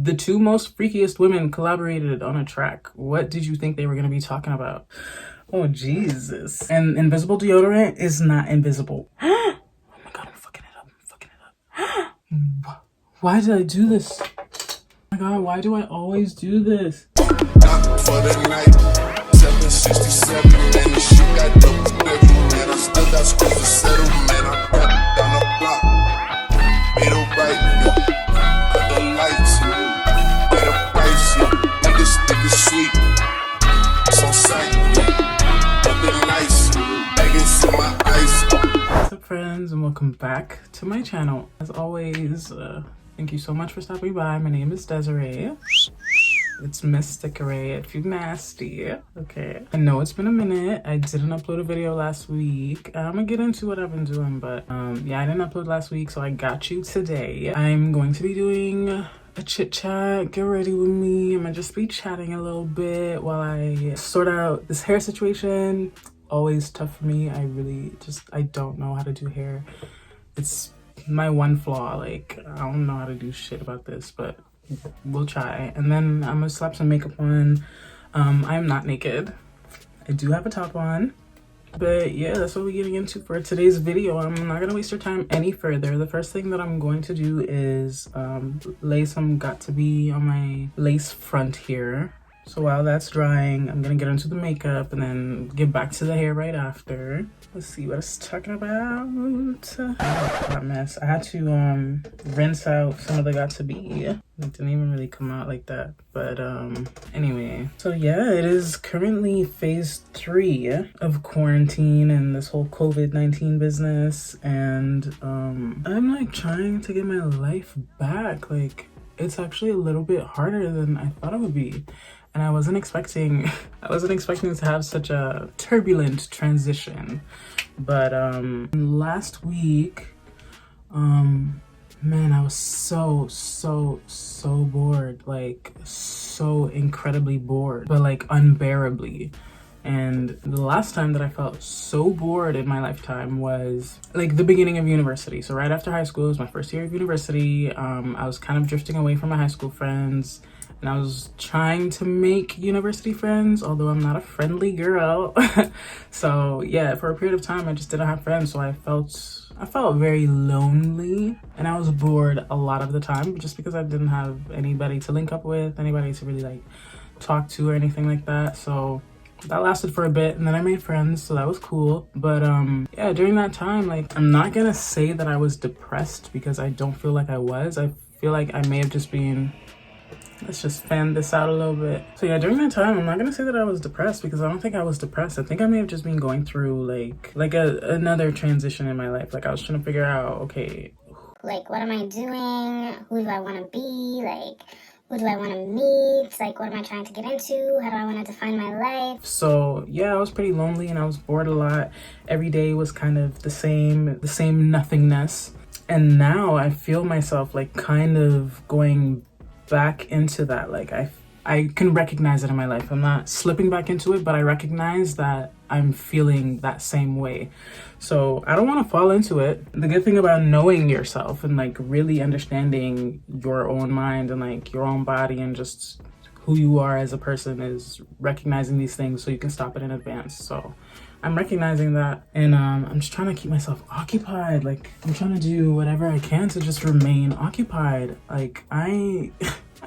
The two most freakiest women collaborated on a track. What did you think they were going to be talking about? Oh, Jesus. And invisible deodorant is not invisible. Oh my God, I'm fucking it up. I'm fucking it up. Why did I do this? Oh my God, why do I always do this? For the night, 767, man, the shit got double bedroom, man. I still got schools to settle, man. I got down the block, made a right, cut the lights, made a price, niggas think it's sweet, it's on sight, nothing nice, niggas in my eyes. What's up, friends, and welcome back to my channel. As always, thank you so much for stopping by. My name is Desiree. It's Miss Thickeray if you nasty. Okay, I know it's been a minute. I didn't upload a video last week. I'm gonna get into what I've been doing, but yeah, I didn't upload last week, so I got you today. I'm going to be doing a chit chat. Get ready with me. I'm gonna just be chatting a little bit while I sort out this hair situation. Always tough for me. I don't know how to do hair. It's my one flaw. Like, I don't know how to do shit about this, but we'll try. And then I'm gonna slap some makeup on. I'm not naked. I do have a top on. But yeah, that's what we're getting into for today's video. I'm not gonna waste your time any further. The first thing that I'm going to do is lay some Got To Be on my lace front here. So while that's drying, I'm gonna get into the makeup and then get back to the hair right after. Let's see what it's talking about. That mess. I had to rinse out some of the Got To Be. It didn't even really come out like that. But anyway. So yeah, it is currently phase 3 of quarantine and this whole COVID-19 business. And I'm like trying to get my life back. Like, it's actually a little bit harder than I thought it would be. And I wasn't expecting to have such a turbulent transition. But last week, man, I was so bored, like so incredibly bored, but like unbearably. And the last time that I felt so bored in my lifetime was like the beginning of university. So right after high school, it was my first year of university. I was kind of drifting away from my high school friends. And I was trying to make university friends, although I'm not a friendly girl. So yeah, for a period of time, I just didn't have friends. So I felt very lonely, and I was bored a lot of the time just because I didn't have anybody to link up with, anybody to really like talk to or anything like that. So that lasted for a bit, and then I made friends, so that was cool. But yeah, during that time, like, I'm not gonna say that I was depressed because I don't feel like I was. I feel like I may have just been, let's just fan this out a little bit. So yeah, during that time, I'm not gonna say that I was depressed because I don't think I was depressed. I think I may have just been going through like another transition in my life. Like, I was trying to figure out, okay, like, what am I doing? Who do I want to be? Like, who do I want to meet? Like, what am I trying to get into? How do I want to define my life? So yeah, I was pretty lonely and I was bored a lot. Every day was kind of the same nothingness. And now I feel myself like kind of going back into that. Like, I can recognize it in my life. I'm not slipping back into it, but I recognize that I'm feeling that same way. So I don't want to fall into it. The good thing about knowing yourself and like really understanding your own mind and like your own body and just who you are as a person is recognizing these things so you can stop it in advance. So I'm recognizing that, and I'm just trying to keep myself occupied. Like, I'm trying to do whatever I can to just remain occupied. Like, I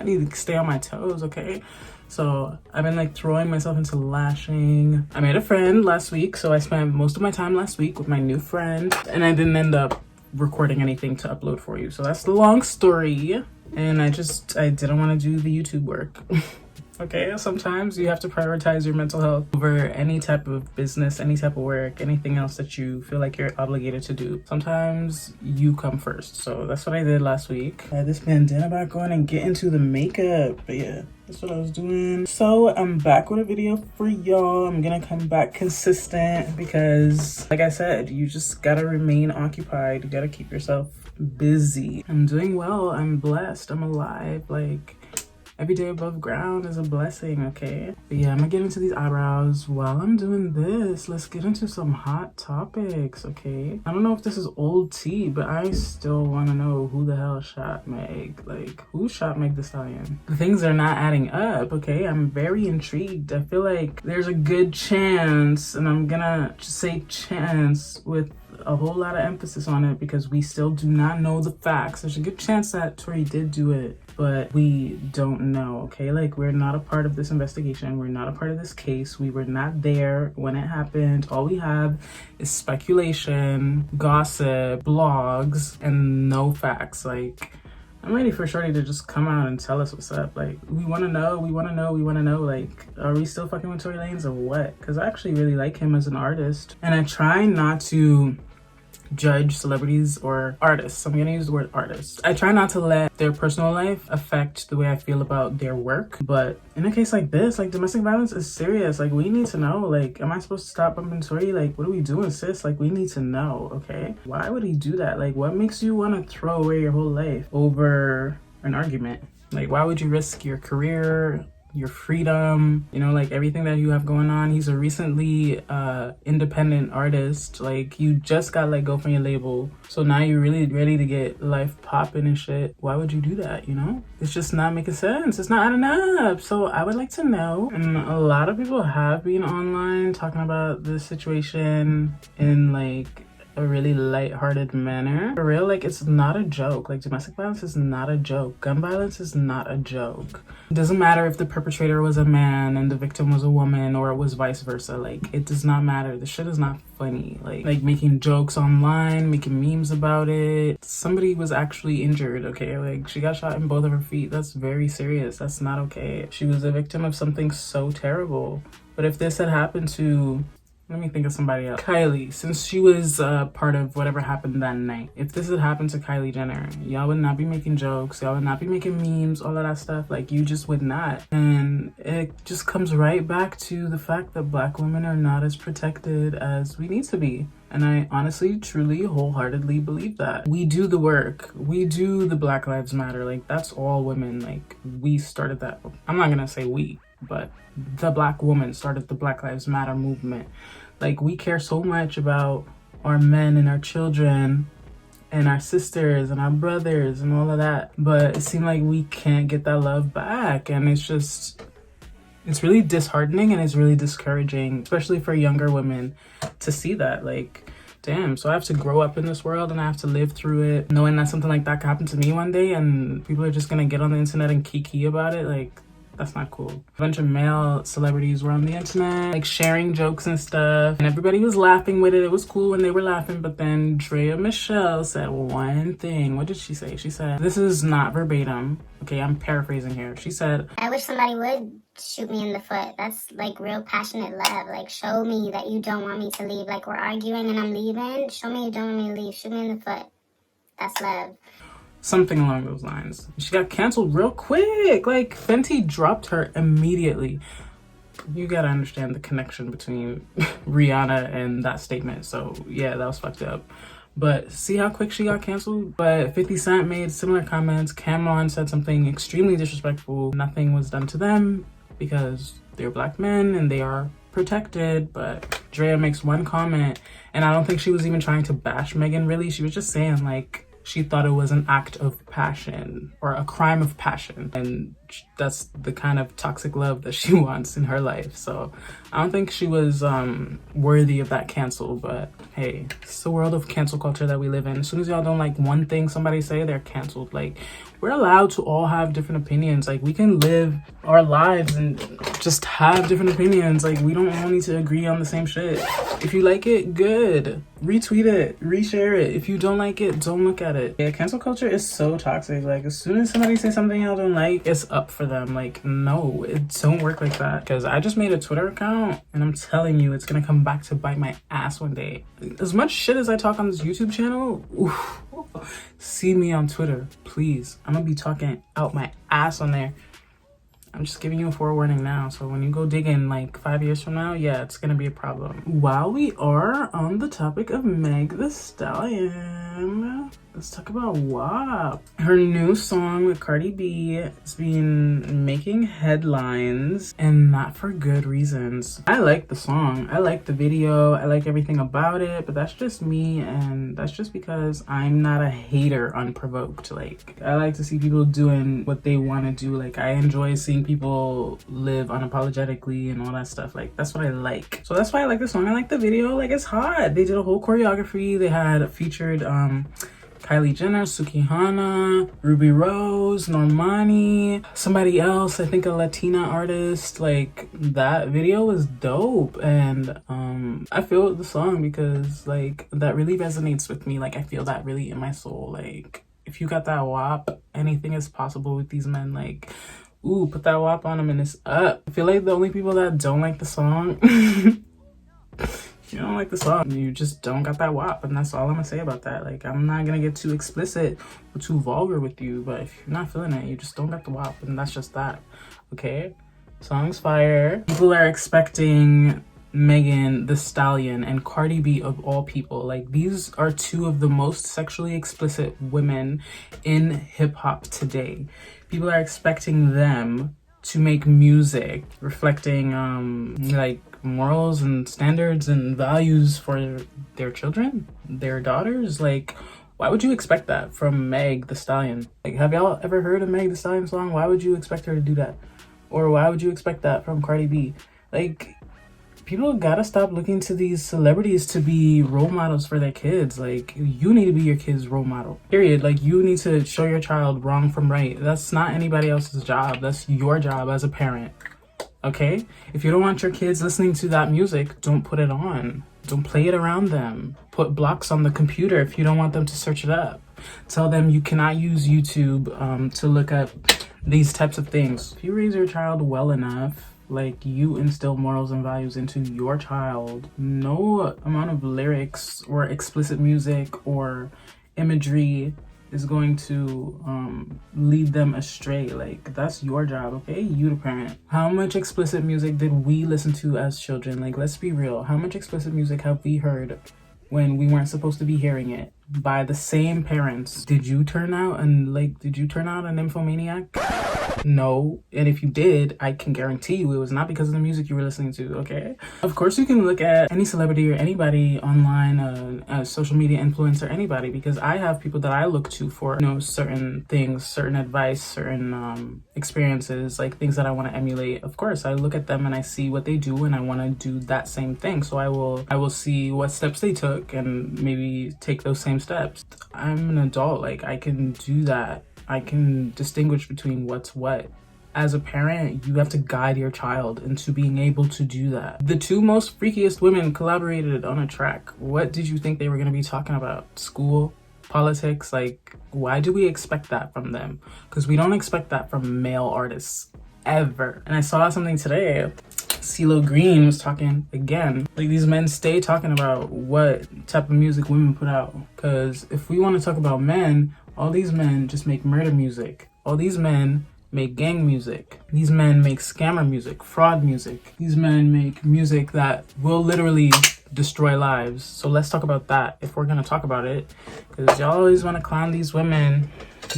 need to stay on my toes, okay? So I've been like throwing myself into lashing. I made a friend last week, so I spent most of my time last week with my new friend, and I didn't end up recording anything to upload for you. So that's the long story, and I didn't want to do the YouTube work. Okay, sometimes you have to prioritize your mental health over any type of business, any type of work, anything else that you feel like you're obligated to do. Sometimes you come first. So that's what I did last week. I had this bandana back on and get into the makeup. But yeah, that's what I was doing. So I'm back with a video for y'all. I'm gonna come back consistent because, like I said, you just gotta remain occupied. You gotta keep yourself busy. I'm doing well. I'm blessed. I'm alive. Like, Every day above ground is a blessing, okay? But yeah, I'm gonna get into these eyebrows. While I'm doing this, let's get into some hot topics, okay? I don't know if this is old tea, but I still want to know who the hell shot Meg. Like, who shot Meg Thee Stallion? The things are not adding up, okay? I'm very intrigued. I feel like there's a good chance, and I'm gonna just say chance with a whole lot of emphasis on it because we still do not know the facts. There's a good chance that Tory did do it, but we don't know, okay? Like, we're not a part of this investigation. We're not a part of this case. We were not there when it happened. All we have is speculation, gossip, blogs, and no facts. Like, I'm ready for Shorty to just come out and tell us what's up. Like, we want to know, we want to know, we want to know. Like, are we still fucking with Tory Lanez or what? Because I actually really like him as an artist. And I try not to judge celebrities or artists. I'm gonna use the word artists. I try not to let their personal life affect the way I feel about their work. But in a case like this, like, domestic violence is serious. Like, we need to know. Like, am I supposed to stop bumping Tory? Like, what are we doing, sis? Like, we need to know, okay? Why would he do that? Like, what makes you want to throw away your whole life over an argument? Like, why would you risk your career, your freedom, you know, like everything that you have going on? He's a recently independent artist. Like, you just got let go from your label, so now you're really ready to get life popping and shit. Why would you do that, you know? It's just not making sense. It's not adding up. So I would like to know. And a lot of people have been online talking about this situation in like a really light-hearted manner. For real, like, it's not a joke. Like, domestic violence is not a joke. Gun violence is not a joke. It doesn't matter if the perpetrator was a man and the victim was a woman, or it was vice versa. Like, it does not matter. The shit is not funny. Like making jokes online, making memes about it. Somebody was actually injured, okay? Like, she got shot in both of her feet. That's very serious. That's not okay. She was a victim of something so terrible. But if this had happened to, let me think of somebody else. Kylie, since she was part of whatever happened that night. If this had happened to Kylie Jenner, y'all would not be making jokes. Y'all would not be making memes, all of that stuff. Like, you just would not. And it just comes right back to the fact that Black women are not as protected as we need to be. And I honestly, truly, wholeheartedly believe that. We do the work. We do the Black Lives Matter. Like, that's all women. Like, we started that. I'm not gonna say we, but the Black woman started the Black Lives Matter movement. Like, we care so much about our men and our children and our sisters and our brothers and all of that, but it seemed like we can't get that love back. And it's just, it's really disheartening and it's really discouraging, especially for younger women, to see that. Like, damn, so I have to grow up in this world and I have to live through it knowing that something like that could happen to me one day, and people are just gonna get on the internet and kiki about it. Like, that's not cool. A bunch of male celebrities were on the internet, like, sharing jokes and stuff, and everybody was laughing with it. It was cool when they were laughing, but then Drea Michelle said one thing. What did she say? She said, this is not verbatim, okay, I'm paraphrasing here. She said, I wish somebody would shoot me in the foot. That's like real passionate love. Like, show me that you don't want me to leave. Like, we're arguing and I'm leaving. Show me you don't want me to leave. Shoot me in the foot. That's love. Something along those lines. She got canceled real quick. Like, Fenty dropped her immediately. You gotta understand the connection between Rihanna and that statement. So yeah, that was fucked up. But see how quick she got canceled? But 50 Cent made similar comments. Cameron said something extremely disrespectful. Nothing was done to them because they're Black men and they are protected. But Drea makes one comment, and I don't think she was even trying to bash Megan, really. She was just saying, like, she thought it was an act of passion or a crime of passion, and that's the kind of toxic love that she wants in her life. So I don't think she was worthy of that cancel. But hey, it's the world of cancel culture that we live in. As soon as y'all don't like one thing somebody say, they're canceled. Like, we're allowed to all have different opinions. Like, we can live our lives and just have different opinions. Like, we don't all need to agree on the same shit. If you like it, good. Retweet it, reshare it. If you don't like it, don't look at it. Yeah, cancel culture is so toxic. Like, as soon as somebody says something y'all don't like, it's up for them. Like, no, it don't work like that. Because I just made a Twitter account, and I'm telling you, it's gonna come back to bite my ass one day. As much shit as I talk on this YouTube channel, oof, see me on Twitter, please. I'm gonna be talking out my ass on there. I'm just giving you a forewarning now. So when you go digging like 5 years from now, yeah, it's gonna be a problem. While we are on the topic of Meg Thee Stallion, let's talk about WAP. Her new song with Cardi B has been making headlines, and not for good reasons. I like the song, I like the video, I like everything about it, but that's just me, and that's just because I'm not a hater unprovoked. Like, I like to see people doing what they want to do. Like, I enjoy seeing people live unapologetically and all that stuff. Like, that's what I like. So that's why I like the song. I like the video. Like, it's hot. They did a whole choreography. They had featured Kylie Jenner, Sukihana, Ruby Rose, Normani, somebody else, I think a Latina artist. Like, that video was dope, and I feel the song because, like, that really resonates with me. Like, I feel that really in my soul. Like, if you got that WAP, anything is possible with these men. Like, ooh, put that WAP on them and it's up. I feel like the only people that don't like the song you don't like the song, you just don't got that WAP, and that's all I'm gonna say about that. Like, I'm not gonna get too explicit or too vulgar with you, but if you're not feeling it, you just don't got the WAP, and that's just that. Okay, song's fire. People are expecting Megan Thee Stallion and Cardi B, of all people. Like, these are two of the most sexually explicit women in hip-hop today. People are expecting them to make music reflecting like morals and standards and values for their children, their daughters. Like, why would you expect that from Meg Thee Stallion? Like, have y'all ever heard a Meg Thee Stallion song? Why would you expect her to do that? Or why would you expect that from Cardi B? Like, people gotta stop looking to these celebrities to be role models for their kids. Like, you need to be your kid's role model, period. Like, you need to show your child wrong from right. That's not anybody else's job. That's your job as a parent. Okay? If you don't want your kids listening to that music, don't put it on. Don't play it around them. Put blocks on the computer if you don't want them to search it up. Tell them you cannot use YouTube to look up these types of things. If you raise your child well enough, like, you instill morals and values into your child, no amount of lyrics or explicit music or imagery is going to lead them astray. Like, that's your job, okay? You the parent. How much explicit music did we listen to as children? Like, let's be real. How much explicit music have we heard when we weren't supposed to be hearing it by the same parents? Did you turn out an nymphomaniac? No. And if you did, I can guarantee you it was not because of the music you were listening to, okay? Of course, you can look at any celebrity or anybody online, a social media influencer, anybody, because I have people that I look to for, you know, certain things, certain advice, certain experiences, like things that I want to emulate. Of course, I look at them and I see what they do and I want to do that same thing. So I will see what steps they took and maybe take those same steps. I'm an adult, like, I can do that. I can distinguish between what's what. As a parent, you have to guide your child into being able to do that. The two most freakiest women collaborated on a track. What did you think they were going to be talking about? School? Politics? Like, why do we expect that from them? Because we don't expect that from male artists, ever. And I saw something today. CeeLo Green was talking again. Like, these men stay talking about what type of music women put out. Because if we want to talk about men, all these men just make murder music. All these men make gang music. These men make scammer music, fraud music. These men make music that will literally destroy lives. So let's talk about that if we're gonna talk about it. Because y'all always want to clown these women,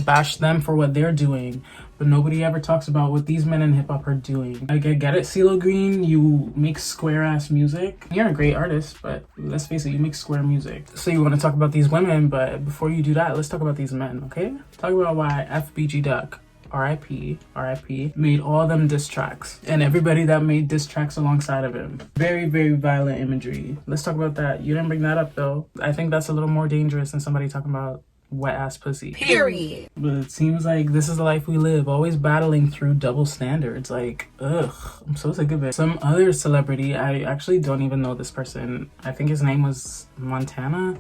bash them for what they're doing, but nobody ever talks about what these men in hip-hop are doing. Like, I get it, CeeLo Green, you make square-ass music. You're a great artist, but let's face it, you make square music. So you want to talk about these women, but before you do that, let's talk about these men, okay? Talk about why FBG Duck, RIP, made all them diss tracks. And everybody that made diss tracks alongside of him. Very, very violent imagery. Let's talk about that. You didn't bring that up, though. I think that's a little more dangerous than somebody talking about wet ass pussy. Period. But it seems like this is the life we live, always battling through double standards. Like, ugh, I'm so sick of it. Some other celebrity, I actually don't even know this person. I think his name was Montana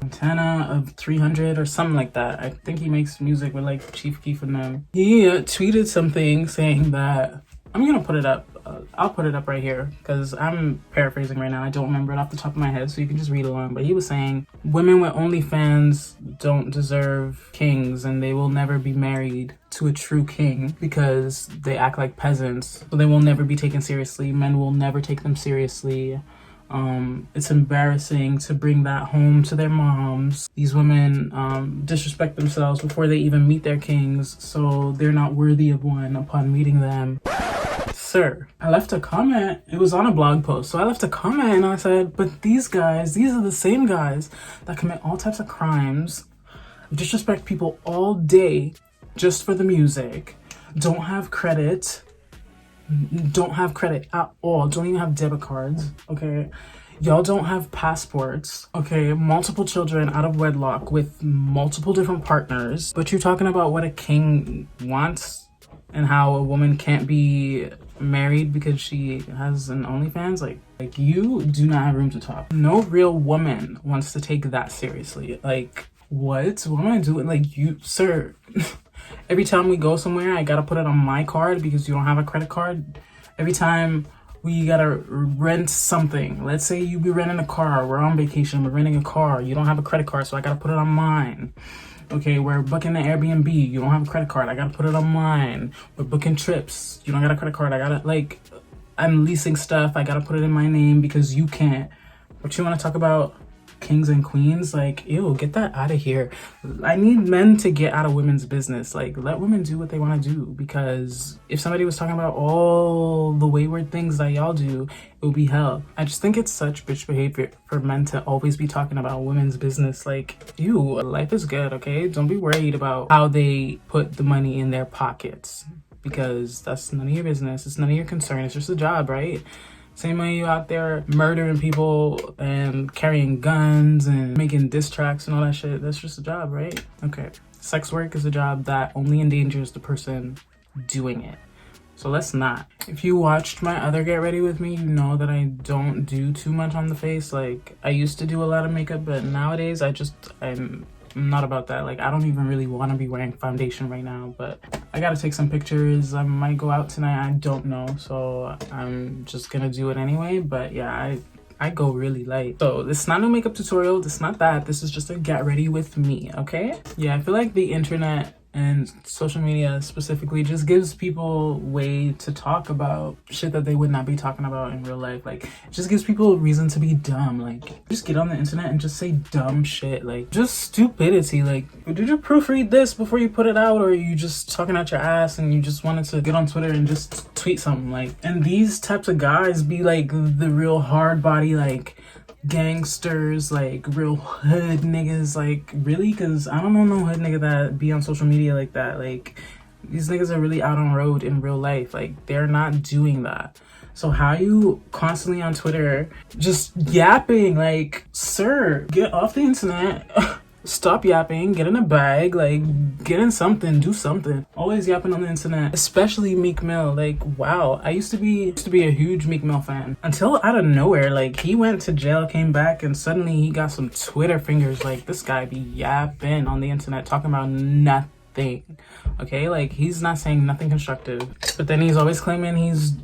of 300 or something like that. I think he makes music with like Chief Keef and them. He tweeted something saying that, I'm gonna put it up. I'll put it up right here because I'm paraphrasing right now. I don't remember it off the top of my head, so you can just read along. But he was saying women with OnlyFans don't deserve kings and they will never be married to a true king because they act like peasants. So they will never be taken seriously. Men will never take them seriously. It's embarrassing to bring that home to their moms. These women disrespect themselves before they even meet their kings, so they're not worthy of one upon meeting them. Sir, I left a comment. It was on a blog post, so I left a comment and I said, but these guys, these are the same guys that commit all types of crimes, disrespect people all day just for the music, don't have credit at all, don't even have debit cards, okay? Y'all don't have passports, okay? Multiple children out of wedlock with multiple different partners, but you're talking about what a king wants and how a woman can't be married because she has an OnlyFans. Like you do not have room to talk. No real woman wants to take that seriously. Like, what am I doing? Like, you, sir, every time we go somewhere, I gotta put it on my card because you don't have a credit card. Every time we gotta rent something, let's say you be renting a car, we're on vacation, we're renting a car, you don't have a credit card, so I gotta put it on mine. Okay, we're booking an Airbnb, you don't have a credit card, I gotta put it on mine. We're booking trips, you don't got a credit card, I gotta, like, I'm leasing stuff, I gotta put it in my name because you can't. But you wanna talk about kings and queens? Like, ew, get that out of here. I need men to get out of women's business. Like, let women do what they want to do, because if somebody was talking about all the wayward things that y'all do, it would be hell. I just think it's such bitch behavior for men to always be talking about women's business. Like, ew, life is good, okay? Don't be worried about how they put the money in their pockets, because that's none of your business. It's none of your concern. It's just a job, right? Same way you out there murdering people and carrying guns and making diss tracks and all that shit. That's just a job, right? Okay. Sex work is a job that only endangers the person doing it. So let's not. If you watched my other Get Ready With Me, you know that I don't do too much on the face. Like, I used to do a lot of makeup, but nowadays I'm not about that. Like, I don't even really want to be wearing foundation right now, but I gotta take some pictures. I might go out tonight, I don't know, so I'm just gonna do it anyway. But yeah, I go really light. So this is not no makeup tutorial, this is not that, this is just a get ready with me, okay? Yeah, I feel like the internet and social media specifically just gives people way to talk about shit that they would not be talking about in real life. Like, it just gives people a reason to be dumb. Like, just get on the internet and just say dumb shit. Like, just stupidity. Like, did you proofread this before you put it out, or are you just talking out your ass and you just wanted to get on Twitter and just tweet something? Like, and these types of guys be like the real hard body, like, gangsters, like real hood niggas. Like, really? Because I don't know no hood nigga that be on social media like that. Like, these niggas are really out on road in real life. Like, they're not doing that. So how you constantly on Twitter just yapping? Like, sir, get off the internet. Stop yapping, get in a bag, like, get in something, do something. Always yapping on the internet, especially Meek Mill. Like, wow, I used to be a huge Meek Mill fan until out of nowhere, like, he went to jail, came back, and suddenly he got some Twitter fingers. Like, this guy be yapping on the internet, talking about nothing, okay? Like, he's not saying nothing constructive, but then he's always claiming he's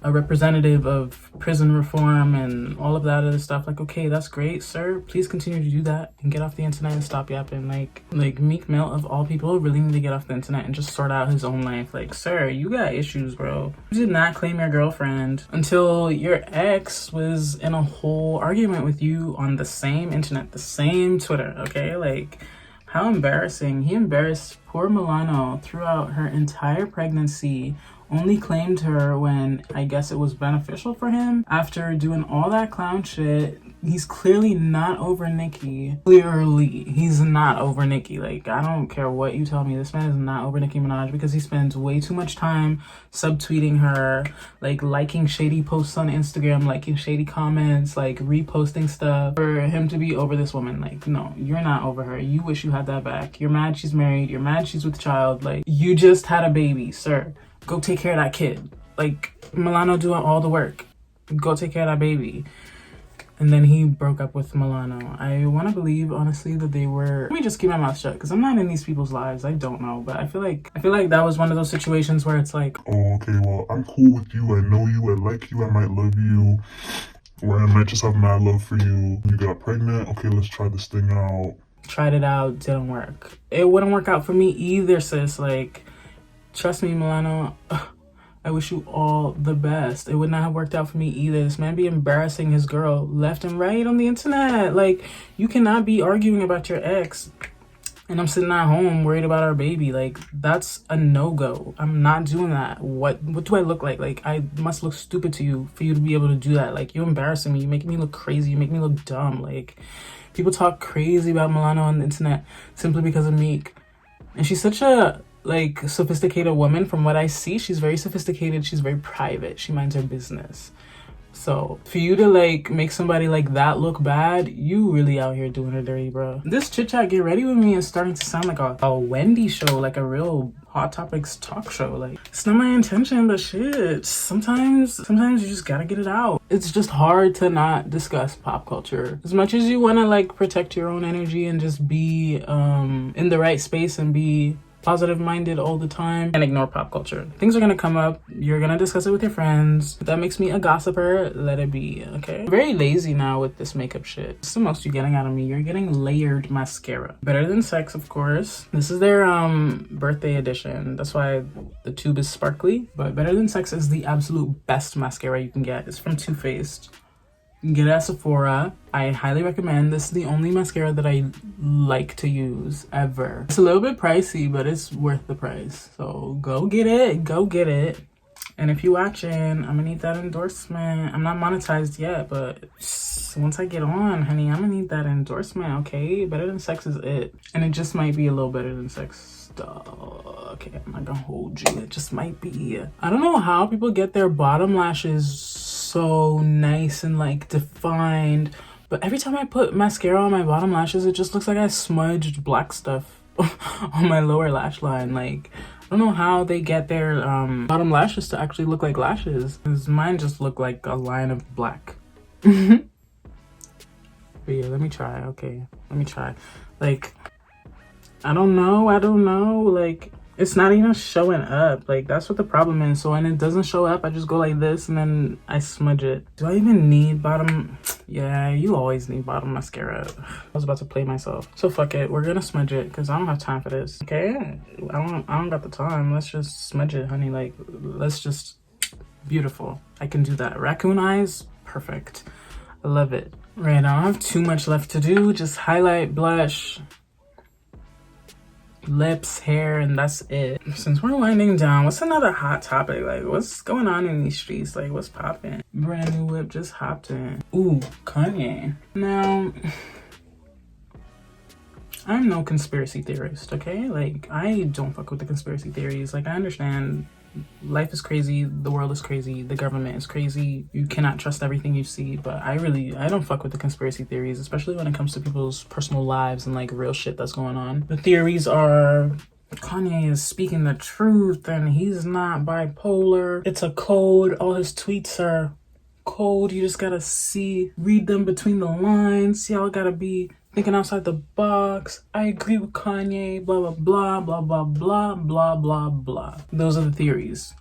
a representative of prison reform and all of that other stuff. Like, okay, that's great, sir. Please continue to do that and get off the internet and stop yapping. Like Meek Mill, of all people, really need to get off the internet and just sort out his own life. Like, sir, you got issues, bro. You did not claim your girlfriend until your ex was in a whole argument with you on the same internet, the same Twitter, okay? Like, how embarrassing. He embarrassed poor Milano throughout her entire pregnancy, only claimed her when I guess it was beneficial for him. After doing all that clown shit, he's clearly not over Nicki. Clearly, he's not over Nicki. Like, I don't care what you tell me, this man is not over Nicki Minaj, because he spends way too much time subtweeting her, like liking shady posts on Instagram, liking shady comments, like reposting stuff. For him to be over this woman, like, no, you're not over her. You wish you had that back. You're mad she's married. You're mad she's with child. Like, you just had a baby, sir. Go take care of that kid. Like, Milano doing all the work. Go take care of that baby. And then he broke up with Milano. I want to believe, honestly, that they were... Let me just keep my mouth shut, because I'm not in these people's lives. I don't know. But I feel like that was one of those situations where it's like, oh, okay, well, I'm cool with you. I know you. I like you. I might love you. Or I might just have mad love for you. You got pregnant. Okay, let's try this thing out. Tried it out. Didn't work. It wouldn't work out for me either, sis. Like... Trust me, Milano, I wish you all the best. It would not have worked out for me either. This man be embarrassing his girl left and right on the internet. Like, you cannot be arguing about your ex and I'm sitting at home worried about our baby. Like, that's a no-go. I'm not doing that. What do I look like? Like, I must look stupid to you for you to be able to do that. Like, you're embarrassing me. You make me look crazy. You make me look dumb. Like, people talk crazy about Milano on the internet simply because of MEG. And she's such a, like, sophisticated woman. From what I see, she's very sophisticated. She's very private. She minds her business. So for you to, like, make somebody like that look bad, you really out here doing her dirty, bro. This chit chat get ready with me is starting to sound like a Wendy show, like a real Hot Topics talk show. Like, it's not my intention, but shit, sometimes you just gotta get it out. It's just hard to not discuss pop culture. As much as you want to, like, protect your own energy and just be in the right space and be positive minded all the time and ignore pop culture. Things are gonna come up, you're gonna discuss it with your friends. If that makes me a gossiper, let it be, okay? I'm very lazy now with this makeup shit. What's the most you're getting out of me? You're getting layered mascara. Better Than Sex, of course. This is their birthday edition. That's why the tube is sparkly. But Better Than Sex is the absolute best mascara you can get. It's from Too Faced. You can get it at Sephora. I highly recommend. This is the only mascara that I like to use ever. It's a little bit pricey, but it's worth the price. So go get it. Go get it. And if you're watching, I'm gonna need that endorsement. I'm not monetized yet, but once I get on, honey, I'm gonna need that endorsement, okay? Better Than Sex is it. And it just might be a little Better Than Sex stuff. Okay, I'm not gonna hold you. It just might be. I don't know how people get their bottom lashes so nice and, like, defined, but every time I put mascara on my bottom lashes, it just looks like I smudged black stuff on my lower lash line. Like, I don't know how they get their bottom lashes to actually look like lashes, because mine just look like a line of black. But yeah, let me try. Okay, let me try. Like, I don't know, like, it's not even showing up. Like, that's what the problem is. So when it doesn't show up, I just go like this and then I smudge it. Do I even need bottom? Yeah, you always need bottom mascara. I was about to play myself. So fuck it, we're gonna smudge it because I don't have time for this. Okay, I don't got the time. Let's just smudge it, honey. Like, let's just, beautiful. I can do that. Raccoon eyes, perfect. I love it. Right, I don't have too much left to do. Just highlight, blush, lips, hair, and that's it. Since we're winding down, what's another hot topic? Like, what's going on in these streets? Like, what's popping? Brand new whip just hopped in. Ooh, Kanye. Now, I'm no conspiracy theorist, okay? Like, I don't fuck with the conspiracy theories. Like, I understand life is crazy, the world is crazy, the government is crazy, you cannot trust everything you see, but I don't fuck with the conspiracy theories, especially when it comes to people's personal lives and, like, real shit that's going on. The theories are Kanye is speaking the truth and he's not bipolar. It's a code. All his tweets are code. You just gotta read them between the lines. Y'all gotta be thinking outside the box. I agree with Kanye, blah, blah, blah, blah, blah, blah, blah, blah, blah. Those are the theories.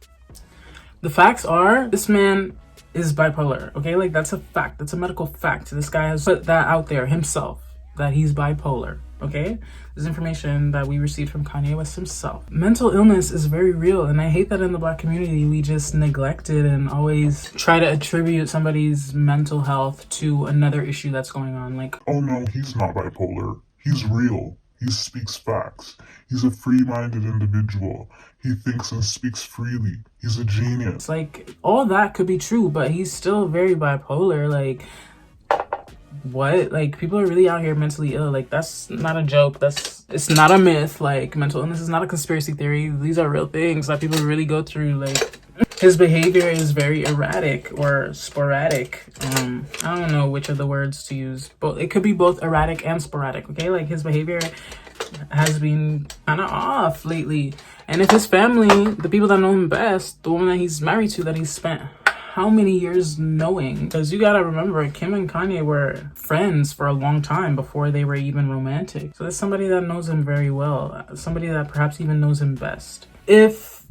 The facts are, this man is bipolar, okay? Like, that's a fact. That's a medical fact. This guy has put that out there himself, that he's bipolar, okay? This is information that we received from Kanye West himself. Mental illness is very real, and I hate that in the Black community we just neglect it and always try to attribute somebody's mental health to another issue that's going on. Like, oh no, he's not bipolar. He's real. He speaks facts. He's a free-minded individual. He thinks and speaks freely. He's a genius. Like, all that could be true, but he's still very bipolar. Like, what? Like, people are really out here mentally ill. Like, that's not a joke. It's not a myth. Like, mental illness is not a conspiracy theory. These are real things that people really go through. Like, his behavior is very erratic or sporadic. I don't know which of the words to use, but it could be both erratic and sporadic, okay? Like, his behavior has been kind of off lately. And if his family, the people that know him best, the woman that he's married to, that he's spent how many years knowing, because you gotta remember, Kim and Kanye were friends for a long time before they were even romantic. So there's somebody that knows him very well, somebody that perhaps even knows him best. If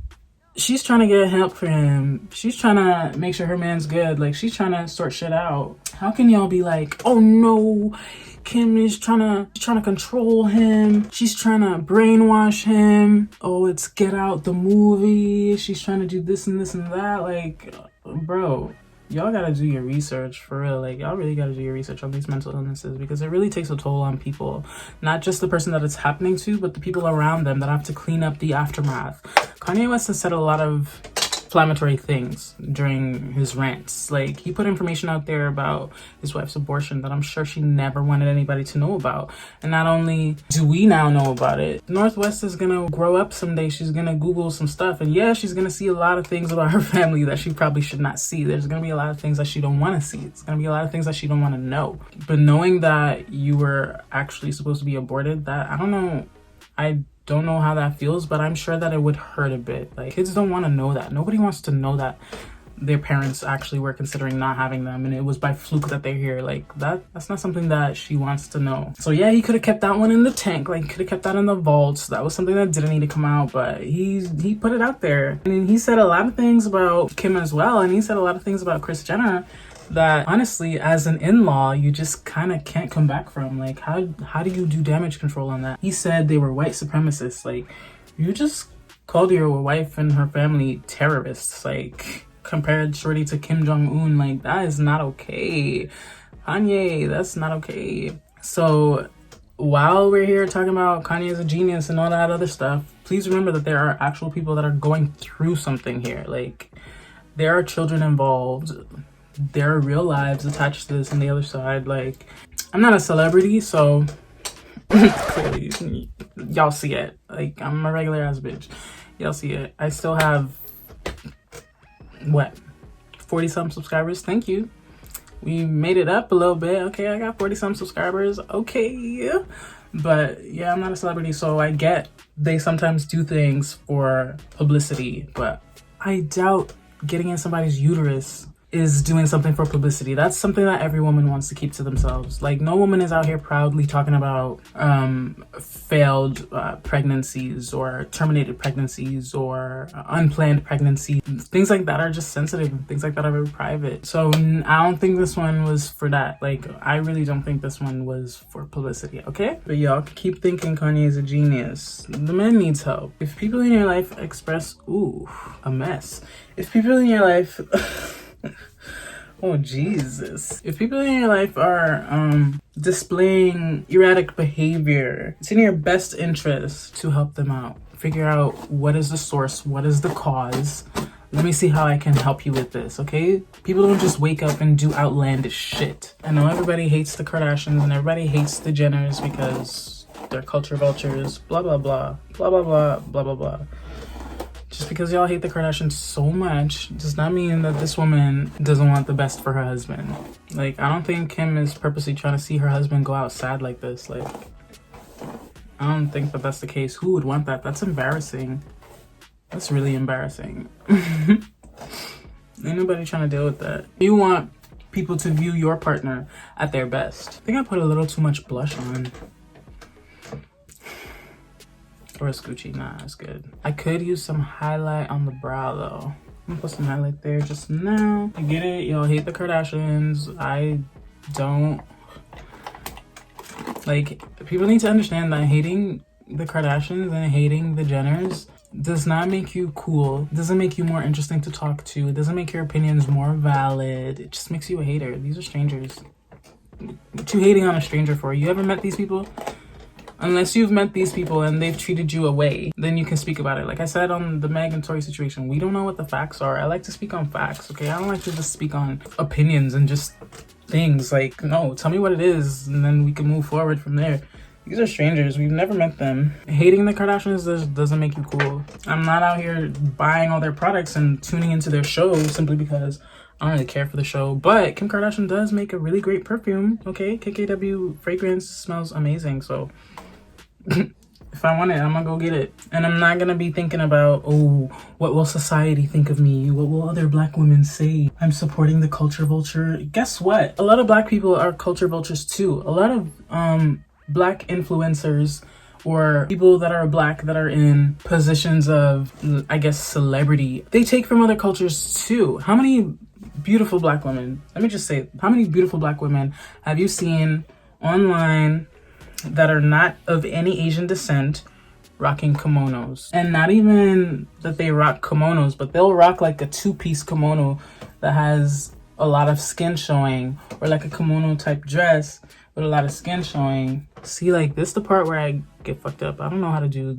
she's trying to get help for him. She's trying to make sure her man's good. Like, she's trying to sort shit out. How can y'all be like, oh no, Kim is trying to control him. She's trying to brainwash him. Oh, it's Get Out the movie. She's trying to do this and this and that. Like, bro, y'all gotta do your research for real. Like, y'all really gotta do your research on these mental illnesses, because it really takes a toll on people. Not just the person that it's happening to, but the people around them that have to clean up the aftermath. Kanye West has said a lot of inflammatory things during his rants. Like, he put information out there about his wife's abortion that I'm sure she never wanted anybody to know about. And not only do we now know about it, Northwest is gonna grow up someday. She's gonna Google some stuff, and yeah, she's gonna see a lot of things about her family that she probably should not see. There's gonna be a lot of things that she don't want to see. It's gonna be a lot of things that she don't want to know. But knowing that you were actually supposed to be aborted, that, I don't know how that feels, but I'm sure that it would hurt a bit. Like, kids don't want to know that. Nobody wants to know that their parents actually were considering not having them and it was by fluke that they're here. Like, that's not something that she wants to know. So yeah, he could have kept that one in the tank. Like, could have kept that in the vault. That was something that didn't need to come out, but he put it out there. And he said a lot of things about Kim as well, and he said a lot of things about Kris Jenner that honestly, as an in-law, you just kind of can't come back from. Like, how do you do damage control on that? He said they were white supremacists. Like, you just called your wife and her family terrorists. Like, compared Shorty to Kim Jong-un. Like, that is not okay. Kanye, that's not okay. So while we're here talking about Kanye is a genius and all that other stuff, please remember that there are actual people that are going through something here. Like, there are children involved. There are real lives attached to this on the other side. Like, I'm not a celebrity, so clearly y'all see it. Like, I'm a regular ass bitch. Y'all see it. I still have, what, 40 some subscribers. Thank you. We made it up a little bit. Okay, I got 40 some subscribers. Okay. But yeah, I'm not a celebrity, so I get they sometimes do things for publicity, but I doubt getting in somebody's uterus is doing something for publicity. That's something that every woman wants to keep to themselves. Like, no woman is out here proudly talking about failed pregnancies or terminated pregnancies or unplanned pregnancies. Things like that are just sensitive. Things like that are very private. So I don't think this one was for that. Like, I really don't think this one was for publicity, okay? But y'all keep thinking Kanye is a genius. The man needs help. If people in your life express, ooh, a mess. If people in your life oh Jesus, if people in your life are displaying erratic behavior, it's in your best interest to help them out. Figure out what is the source, what is the cause. Let me see how I can help you with this, okay? People don't just wake up and do outlandish shit. I know everybody hates the Kardashians and everybody hates the Jenners because they're culture vultures, blah blah blah, blah blah blah, blah blah blah. Just because y'all hate the Kardashians so much does not mean that this woman doesn't want the best for her husband. Like, I don't think Kim is purposely trying to see her husband go out sad like this. Like, I don't think that that's the case. Who would want that? That's embarrassing. That's really embarrassing. Ain't nobody trying to deal with that. You want people to view your partner at their best. I think I put a little too much blush on. Or a scoochie. Nah, it's good. I could use some highlight on the brow though. I'm gonna put some highlight there just now. I get it, y'all hate the Kardashians. I don't. Like, people need to understand that hating the Kardashians and hating the Jenners does not make you cool. It doesn't make you more interesting to talk to. It doesn't make your opinions more valid. It just makes you a hater. These are strangers. What you hating on a stranger for? You ever met these people? Unless you've met these people and they've treated you away, then you can speak about it. Like I said on the MEG and Tory situation, we don't know what the facts are. I like to speak on facts, okay? I don't like to just speak on opinions and just things. Like, no, tell me what it is and then we can move forward from there. These are strangers. We've never met them. Hating the Kardashians doesn't make you cool. I'm not out here buying all their products and tuning into their show simply because I don't really care for the show. But Kim Kardashian does make a really great perfume, okay? KKW fragrance smells amazing, so if I want it, I'm gonna go get it. And I'm not gonna be thinking about, oh, what will society think of me? What will other black women say? I'm supporting the culture vulture. Guess what? A lot of black people are culture vultures too. A lot of black influencers or people that are black that are in positions of, I guess, celebrity. They take from other cultures too. How many beautiful black women, let me just say, how many beautiful black women have you seen online that are not of any Asian descent rocking kimonos? And not even that they rock kimonos, but they'll rock like a two-piece kimono that has a lot of skin showing, or like a kimono type dress with a lot of skin showing. See, like this is the part where I get fucked up. I don't know how to do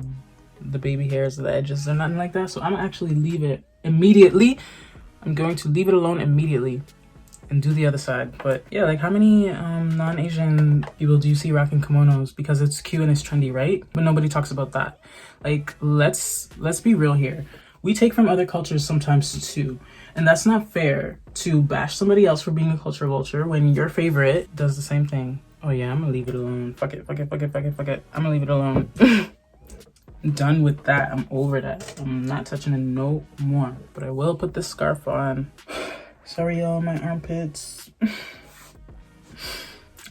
the baby hairs, the edges, or nothing like that. So I'm gonna actually leave it immediately. I'm going to leave it alone immediately and do the other side. But yeah, like how many non-Asian people do you see rocking kimonos because it's cute and it's trendy, right? But nobody talks about that. Like, let's be real here. We take from other cultures sometimes too, and that's not fair to bash somebody else for being a culture vulture when your favorite does the same thing. Oh yeah, I'm gonna leave it alone. Fuck it. I'm gonna leave it alone. Done with that. I'm over that. I'm not touching it no more. But I will put this scarf on. Sorry y'all, my armpits.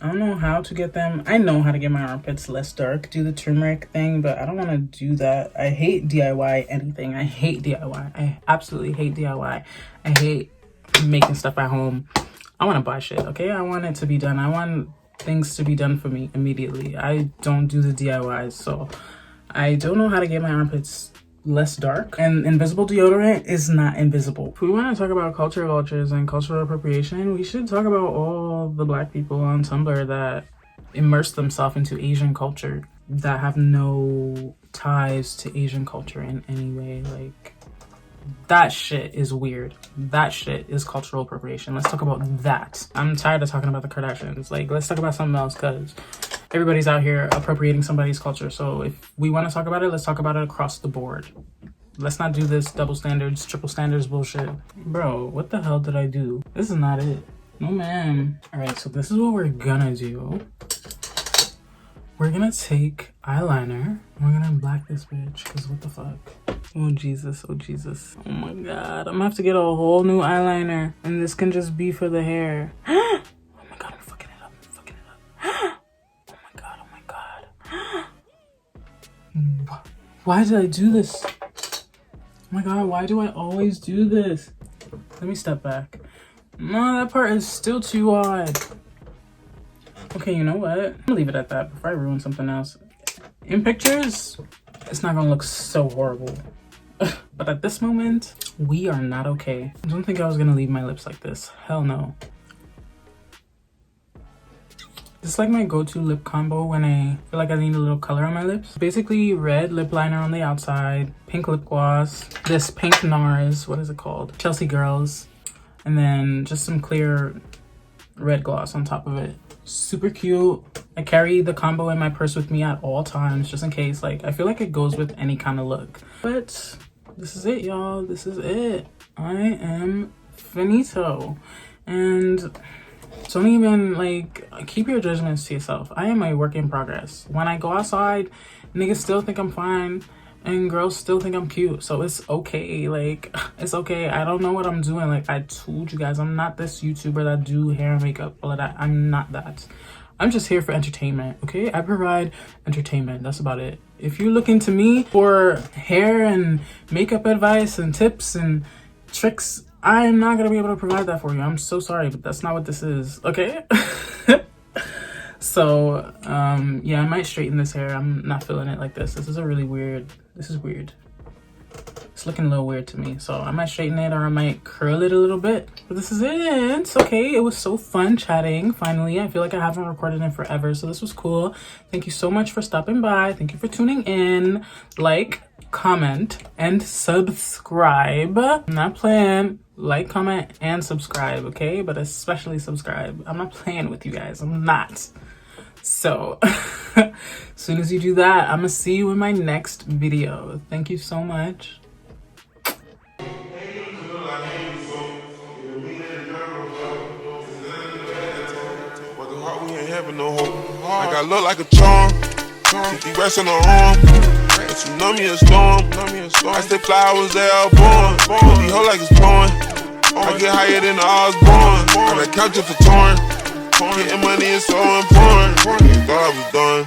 I don't know how to get them. I know how to get my armpits less dark, do the turmeric thing, but I don't want to do that. I hate DIY anything. I hate DIY. I absolutely hate DIY. I hate making stuff at home. I want to buy shit, okay? I want it to be done. I want things to be done for me immediately. I don't do the DIYs, so I don't know how to get my armpits less dark. And invisible deodorant is not invisible. If we want to talk about culture vultures and cultural appropriation, we should talk about all the black people on Tumblr that immerse themselves into Asian culture, that have no ties to Asian culture in any way. Like, that shit is weird. That shit is cultural appropriation. Let's talk about that. I'm tired of talking about the Kardashians. Like, let's talk about something else, because everybody's out here appropriating somebody's culture. So if we want to talk about it, let's talk about it across the board. Let's not do this double standards, triple standards bullshit. Bro, what the hell did I do? This is not it. No, ma'am. All right, so this is what we're gonna do. We're gonna take eyeliner. We're gonna black this bitch, because what the fuck? Oh, Jesus. Oh, Jesus. Oh, my God. I'm gonna have to get a whole new eyeliner, and this can just be for the hair. Oh, my God. I'm fucking it up. I'm fucking it up. Oh, my God. Oh, my God. Why did I do this? Oh, my God. Why do I always do this? Let me step back. No, that part is still too odd. Okay, you know what? I'm gonna leave it at that before I ruin something else. In pictures, it's not gonna look so horrible. But at this moment, we are not okay. I don't think I was gonna leave my lips like this. Hell no. This is like my go-to lip combo when I feel like I need a little color on my lips. Basically, red lip liner on the outside, pink lip gloss, this pink NARS, what is it called? Chelsea Girls. And then just some clear red gloss on top of it. Super cute. I carry the combo in my purse with me at all times, just in case. Like, I feel like it goes with any kind of look. But this is it, y'all. This is it. I am finito. And don't even, like, keep your judgments to yourself. I am a work in progress. When I go outside, niggas still think I'm fine, and girls still think I'm cute. So it's okay. Like, it's okay. I don't know what I'm doing. Like, I told you guys, I'm not this YouTuber that do hair and makeup, all of that. I'm not that. I'm just here for entertainment, okay? I provide entertainment. That's about it. If you're looking to me for hair and makeup advice and tips and tricks, I'm not gonna be able to provide that for you. I'm so sorry, but that's not what this is, okay? So, yeah, I might straighten this hair. I'm not feeling it like this. This is weird. It's looking a little weird to me. So I might straighten it, or I might curl it a little bit. But this is it. It's okay. It was so fun chatting. Finally, I feel like I haven't recorded in forever. So this was cool. Thank you so much for stopping by. Thank you for tuning in. Like, comment, and subscribe. I'm not playing. Like, comment, and subscribe, okay? But especially subscribe. I'm not playing with you guys. I'm not. So, as soon as you do that, I'm gonna see you in my next video. Thank you so much. I got look like a charm, 50 racks on the arm, a tsunami and storm, I stay flowers, they all born, put these hoes like it's porn, I get higher than the Osborne, I got couch for torn, getting money is so important, thought I was done.